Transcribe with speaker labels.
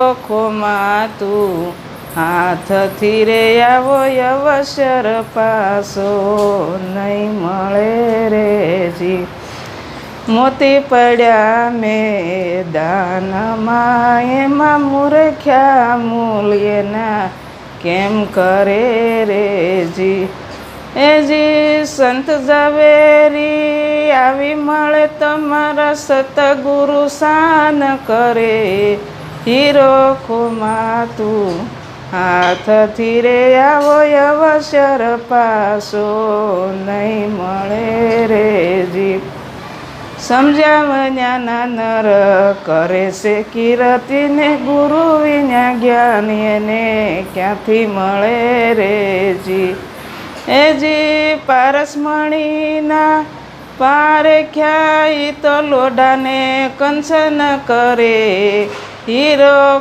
Speaker 1: ખોમાં તું હાથથી રે આવો અવસર પાસો નહીં મળે રે જી. મોતી પડ્યા મેદાનમાં એમાં મૂર્ખ્યા મૂલ્યના કેમ કરે રે જી. એ જી સંત ઝવેરી આવી મળે તમારા સતગુરુ શાન કરે. હીરો ખોમાં તું હાથથી રે આવો અવસર પાસો નહીં મળે રે જી. સમજાવન્યાના નર કરે છે કીર્તિને ગુરુ વિના જ્ઞાન એને ક્યાંથી મળે રે જી. એ જી પારસમણીના પારખ્યા ઈ તો લોઢાને કંચન કરે. હીરો